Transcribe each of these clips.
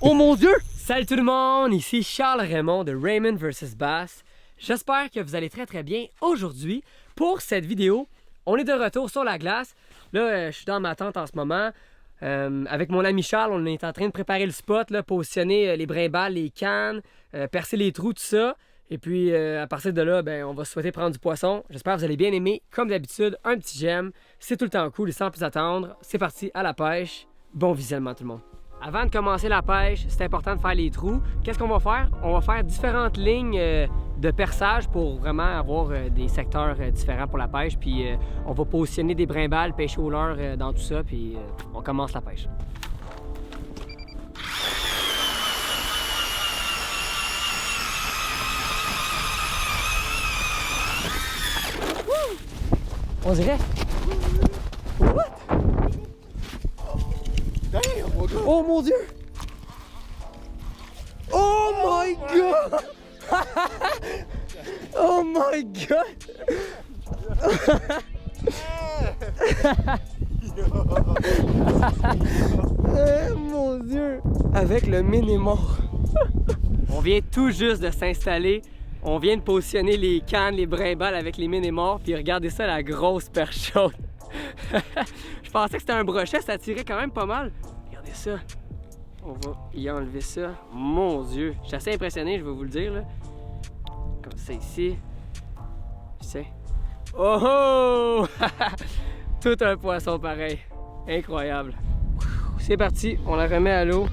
Oh mon Dieu! Salut tout le monde, ici Charles Raymond de Raymond vs Bass. J'espère que vous allez très bien aujourd'hui. Pour cette vidéo, on est de retour sur la glace. Là, je suis dans ma tente en ce moment. Avec mon ami Charles, on est en train de préparer le spot, là, positionner les brimbales, les cannes, percer les trous, tout ça. Et puis, à partir de là, ben, on va souhaiter prendre du poisson. J'espère que vous allez bien aimer. Comme d'habitude, un petit j'aime. C'est tout le temps cool et sans plus attendre, c'est parti à la pêche. Bon visionnement tout le monde. Avant de commencer la pêche, c'est important de faire les trous. Qu'est-ce qu'on va faire? On va faire différentes lignes de perçage pour vraiment avoir des secteurs différents pour la pêche. Puis on va positionner des brimbales, pêcher au leurre dans tout ça. Puis on commence la pêche. On dirait. What? Oh mon Dieu! Oh my God! Oh my God! Oh mon Dieu! Avec le mini-mort. On vient tout juste de s'installer. On vient de positionner les cannes, les brimbales avec les mini-morts. Puis regardez ça, la grosse perche chaude. Je pensais que c'était un brochet, ça tirait quand même pas mal. Regardez ça. On va y enlever ça. Mon Dieu, je suis assez impressionné, je vais vous le dire. Là. Comme ça ici. C'est. Oh oh! Tout un poisson pareil. Incroyable. C'est parti, on la remet à l'eau.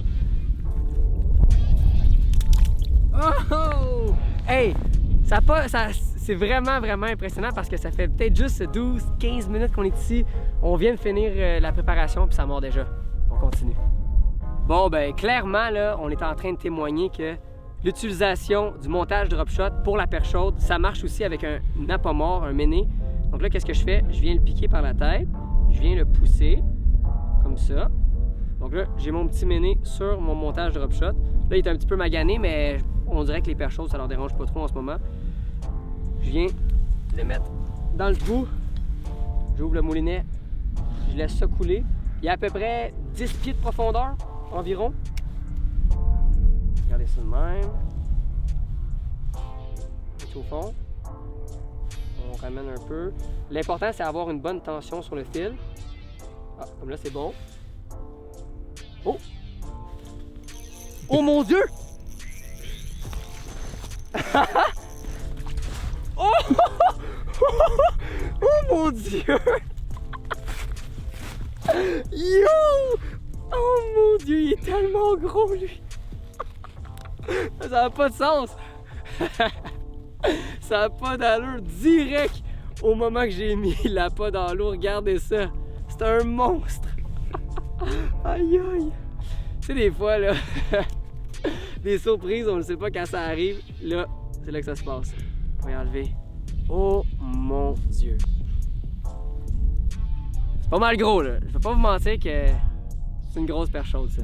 Oh oh! Hey! C'est vraiment impressionnant parce que ça fait peut-être juste 12-15 minutes qu'on est ici. On vient de finir la préparation puis ça mord déjà. On continue. Bon, ben clairement, là, on est en train de témoigner que l'utilisation du montage drop shot pour la perche chaude, ça marche aussi avec un appât-mort, un méné. Donc là, qu'est-ce que je fais? Je viens le piquer par la tête, je viens le pousser, comme ça. Donc là, j'ai mon petit méné sur mon montage drop shot. Là, il est un petit peu magané, mais on dirait que les perches chaudes, ça leur dérange pas trop en ce moment. Je viens le mettre dans le trou, j'ouvre le moulinet, je laisse ça couler. Il y a à peu près 10 pieds de profondeur environ. Regardez ça de même. Au fond. On ramène un peu. L'important, c'est d'avoir une bonne tension sur le fil. Ah, comme là, c'est bon. Oh! Oh mon Dieu! Oh! Oh mon Dieu! Yo! Oh mon Dieu, il est tellement gros lui! Ça n'a pas de sens! Ça n'a pas d'allure direct au moment que j'ai mis l'appât dans l'eau. Regardez ça! C'est un monstre! Aïe aïe! Tu sais, des fois là, des surprises, on ne sait pas quand ça arrive. Là, c'est là que ça se passe. On va y enlever. Oh mon Dieu! C'est pas mal gros là. Je vais pas vous mentir que c'est une grosse perche chaude ça.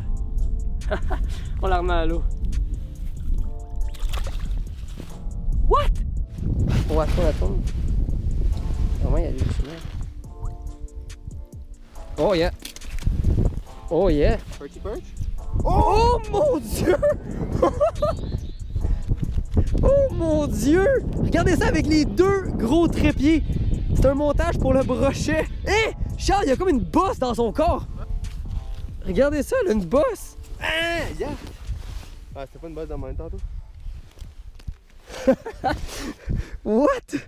On la remet à l'eau. What? On va la tourne. Comment il y a du chemin? Oh yeah! Oh yeah! Perchy perch? Oh mon Dieu! Oh mon Dieu! Regardez ça avec les deux gros trépieds. C'est un montage pour le brochet. Hé! Charles, il y a comme une bosse dans son corps. Regardez ça, là, une bosse. Ah! Yeah! Ah, c'était pas une bosse dans mon tantôt? What?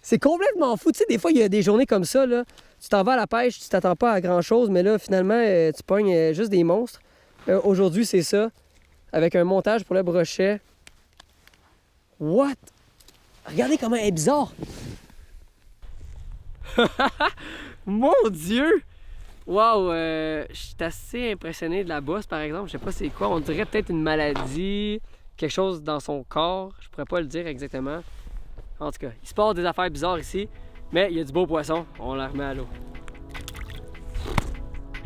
C'est complètement fou. Tu sais, des fois, il y a des journées comme ça, là. Tu t'en vas à la pêche, tu t'attends pas à grand-chose, mais là, finalement, tu pognes juste des monstres. Aujourd'hui, c'est ça. Avec un montage pour le brochet. What? Regardez comment elle est bizarre. Mon Dieu! Wow! Je suis assez impressionné de la bosse, par exemple. Je sais pas c'est quoi. On dirait peut-être une maladie, quelque chose dans son corps. Je pourrais pas le dire exactement. En tout cas, il se passe des affaires bizarres ici, mais il y a du beau poisson. On la remet à l'eau.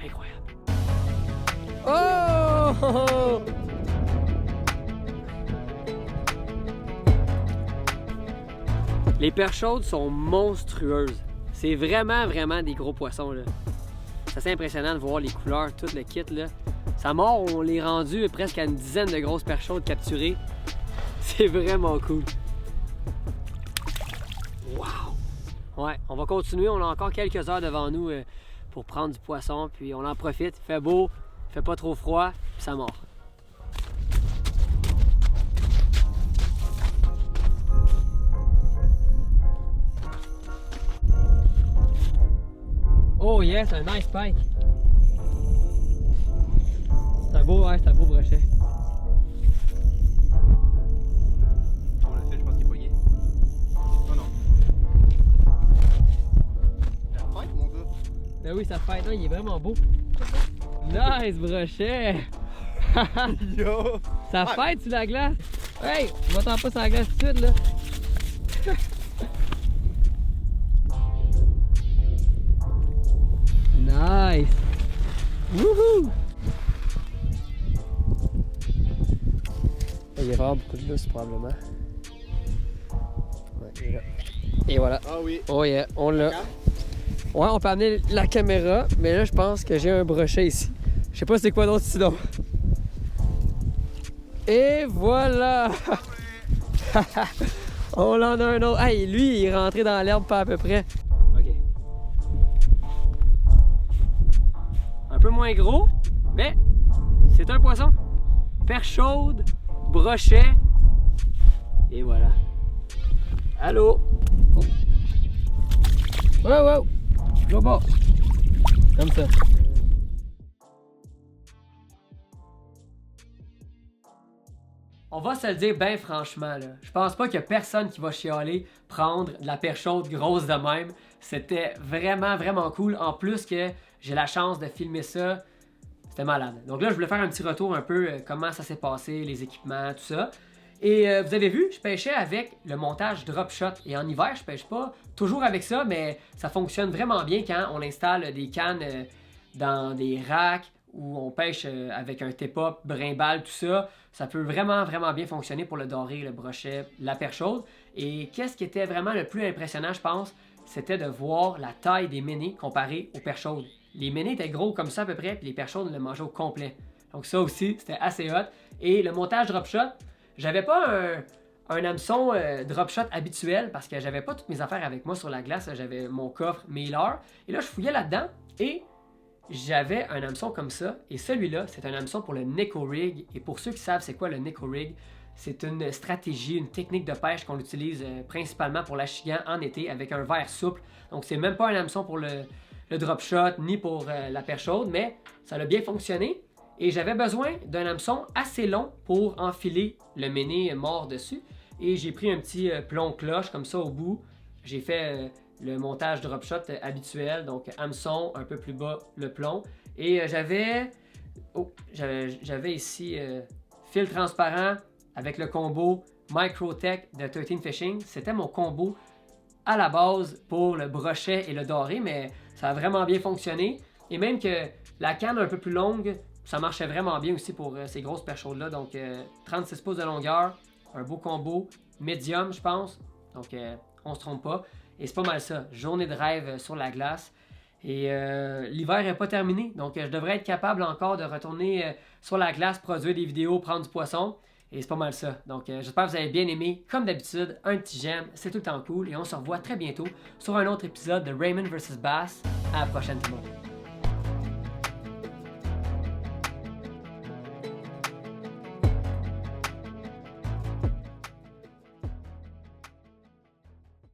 Incroyable! Oh! Les perches chaudes sont monstrueuses. C'est vraiment des gros poissons là. C'est assez impressionnant de voir les couleurs, tout le kit là. Ça mord, on l'est rendu presque à une dizaine de grosses perches chaudes capturées. C'est vraiment cool. Wow! Ouais, on va continuer. On a encore quelques heures devant nous pour prendre du poisson. Puis on en profite. Il fait beau, il fait pas trop froid, puis ça mord. Oh yes, un nice pike! C'est un beau, ouais, c'est un beau brochet. Oh, le fil, je pense qu'il est poigné. Oh non. La fête, mon gars. Ben oui, ça fait. Non, il est vraiment beau. Nice brochet! Yo! Ça fête sur la glace! Hey! Je m'attends pas sur la glace tout de suite là! Nice! Wouhou! Il y a vraiment beaucoup de lousse probablement. Ouais, il est là. Et voilà. Ah oui. Oh yeah, on l'a. Ouais, on peut amener la caméra, mais là je pense que j'ai un brochet ici. Je sais pas c'est quoi d'autre sinon. Et voilà! On en a un autre. Hey, lui il est rentré dans l'herbe pas à peu près. Ok. Un peu moins gros, mais c'est un poisson. Perche chaude, brochet. Et voilà. Allô? Oh. Wow, wow! Go bas! Comme ça. On va se le dire bien franchement, là. Je pense pas qu'il y a personne qui va chialer prendre de la perche chaude grosse de même. C'était vraiment, vraiment cool. En plus que j'ai la chance de filmer ça. C'était malade. Donc là, je voulais faire un petit retour un peu comment ça s'est passé, les équipements, tout ça. Et vous avez vu, je pêchais avec le montage drop shot. Et en hiver, je pêche pas toujours avec ça, mais ça fonctionne vraiment bien quand on installe des cannes dans des racks où on pêche avec un tip-up, brimballe, tout ça. Ça peut vraiment, vraiment bien fonctionner pour le doré, le brochet, la perche chaude. Et qu'est-ce qui était vraiment le plus impressionnant, je pense, c'était de voir la taille des ménés comparée aux perches chaudes. Les ménés étaient gros comme ça à peu près, puis les perches chaudes le mangeaient au complet. Donc ça aussi, c'était assez hot. Et le montage drop shot, j'avais pas un hameçon drop shot habituel parce que j'avais pas toutes mes affaires avec moi sur la glace. J'avais mon coffre, mes leurres. Et là, je fouillais là-dedans et j'avais un hameçon comme ça. Et celui-là, c'est un hameçon pour le Neko Rig. Et pour ceux qui savent c'est quoi le Neko Rig, c'est une stratégie, une technique de pêche qu'on utilise principalement pour l'achigan en été avec un verre souple. Donc c'est même pas un hameçon pour le drop shot ni pour la perche chaude, mais ça a bien fonctionné. Et j'avais besoin d'un hameçon assez long pour enfiler le méné mort dessus. Et j'ai pris un petit plomb cloche comme ça au bout. J'ai fait le montage drop shot habituel, donc hameçon, un peu plus bas le plomb. Et j'avais ici fil transparent avec le combo Microtech de 13 Fishing. C'était mon combo à la base pour le brochet et le doré, mais ça a vraiment bien fonctionné. Et même que la canne un peu plus longue, ça marchait vraiment bien aussi pour ces grosses perches chaudes-là. Donc 36 pouces de longueur, un beau combo, médium je pense. Donc on se trompe pas. Et c'est pas mal ça, journée de rêve sur la glace. Et l'hiver n'est pas terminé, donc je devrais être capable encore de retourner sur la glace, produire des vidéos, prendre du poisson. Et c'est pas mal ça. Donc j'espère que vous avez bien aimé. Comme d'habitude, un petit j'aime, c'est tout le temps cool. Et on se revoit très bientôt sur un autre épisode de Raymond vs Bass. À la prochaine tout le monde.